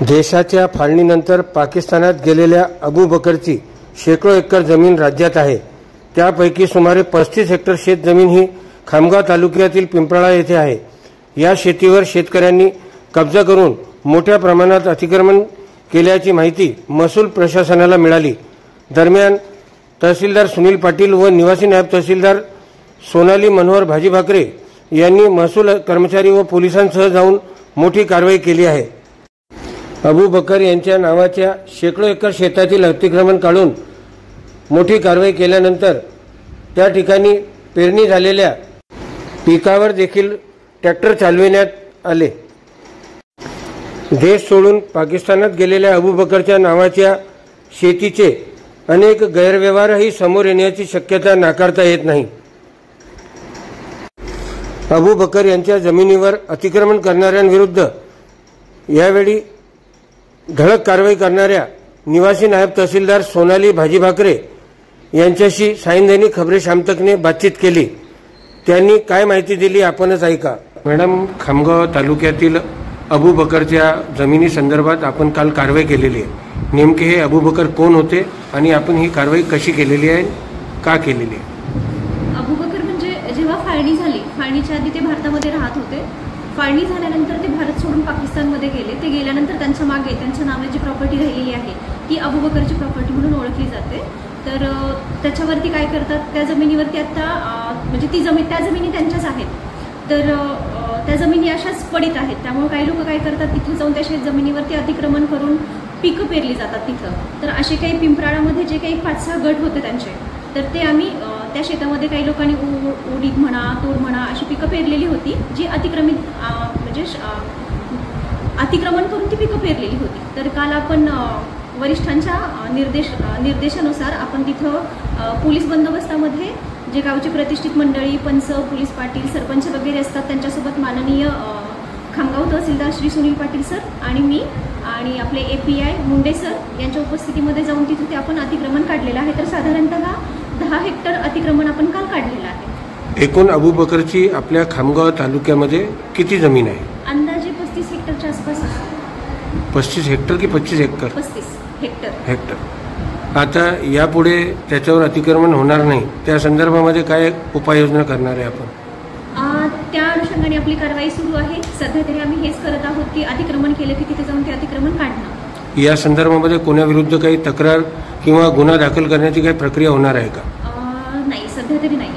देशाच्या फाळणीनंतर पाकिस्तानात गेलेल्या अबू बकरची शेकडो एकर जमीन राज्यात आहे। त्यापैकी सुमारे 35 हेक्टर शेतजमीन ही खामगाव तालुक्यातील पिंपळा येथे आहे। या शेतीवर शेतकऱ्यांनी कब्जा करून मोठ्या प्रमाणात अतिक्रमण केल्याची माहिती महसूल प्रशासनाला मिळाली। दरम्यान तहसीलदार सुनील पाटील व निवासी नायब तहसीलदार सोनाली मनोहर भाजीभाकरे यांनी महसूल कर्मचारी व पोलिसांसह जाऊन मोठी कारवाई केली आहे। अबू बकर यांच्या नावाच्या शेकडो एकर शेतातील अतिक्रमण काढून मोठी कारवाई केल्यानंतर त्या ठिकाणी पेरणी झालेल्या पिकावर देखील ट्रॅक्टर चालविण्यात आले। देश सोडून पाकिस्तानात गेलेल्या अबू बकरच्या नावाच्या शेतीचे अनेक गैरव्यवहारही समोर येण्याची शक्यता नाकारता येत नाही। अबू बकर यांच्या जमिनीवर अतिक्रमण करणाऱ्यांविरुद्ध यावेळी धडक कारवाई करणाऱ्या निवासी नायब तहसीलदार सोनाली भाजीभाकरे यांच्याशी सायंदैनिक खबरे शामतकने बातचीत केली। त्यांनी काय माहिती दिली आपणच ऐका। मॅडम, खामगाव तालुक्यातील अबू बकरच्या जमिनी संदर्भात आपण काल कारवाई केलेली आहे। नेमके हे अबू बकर कोण होते आणि आपण ही कारवाई कशी केलेली आहे, का केलेली आहे? अबू बकर म्हणजे जेव्हा फाळणी झाली, फाळणीच्या आधी ते भारतामध्ये राहत होते। फाळणी झाल्यानंतर ते भारत सोडून पाकिस्तानमध्ये गेले। ते गेल्यानंतर त्यांच्या मागे त्यांच्या नावाची जी प्रॉपर्टी राहिलेली आहे ती अबू बकरची प्रॉपर्टी म्हणून ओळखली जाते। तर त्याच्यावरती काय करतात, त्या जमिनीवरती आता म्हणजे त्या जमिनी त्यांच्याच आहेत। तर त्या जमिनी अशाच पडित आहेत। त्यामुळे काही लोक काय करतात, तिथे जाऊन त्या शेत जमिनीवरती अतिक्रमण करून पिकं पेरली जातात तिथं। तर असे काही पिंपळामध्ये जे काही 5-6 गट होते त्यांचे, तर ते आम्ही त्या शेतामध्ये काही लोकांनी उडीद म्हणा, तूर म्हणा अशी पिकं पेरलेली होती, जी अतिक्रमित म्हणजे अतिक्रमण करून ती पिकं पेरलेली होती। तर काल आपण वरिष्ठांच्या निर्देशानुसार आपण तिथं पोलीस बंदोबस्तामध्ये जे गावची प्रतिष्ठित मंडळी, पंच, पोलीस पाटील, सरपंच वगैरे असतात, त्यांच्यासोबत माननीय खामगाव तहसीलदार श्री सुनील पाटील सर आणि मी आणि आपले API मुंडे सर यांच्या उपस्थितीमध्ये जाऊन तिथे ते आपण अतिक्रमण काढलेलं आहे। तर साधारणतः 10 हेक्टर अतिक्रमण आपण काल काढलेलं आहे। एकूण अबू बकरची आपल्या खामगाव तालुक्यामध्ये किती जमीन आहे? अंदाजे 35 हेक्टरच्या आसपास आहे। 35 हेक्टर की 25 हेक्टर? 35 हेक्टर। आता यापुढे त्याच्यावर अतिक्रमण होणार नाही, त्या संदर्भामध्ये काय उपाययोजना करणार आहे आपण? त्या अनुषंगाने आपली कारवाई सुरू आहे। सध्या तरी आम्ही हेच करत आहोत की अतिक्रमण केलं की तिथे जाऊन ते अतिक्रमण काढणं। या संदर्भामध्ये कोणाविरुद्ध काही तक्रार किंवा गुन्हा दाखल करण्याची काही प्रक्रिया होणार आहे का? नाही, सध्या तरी नाही।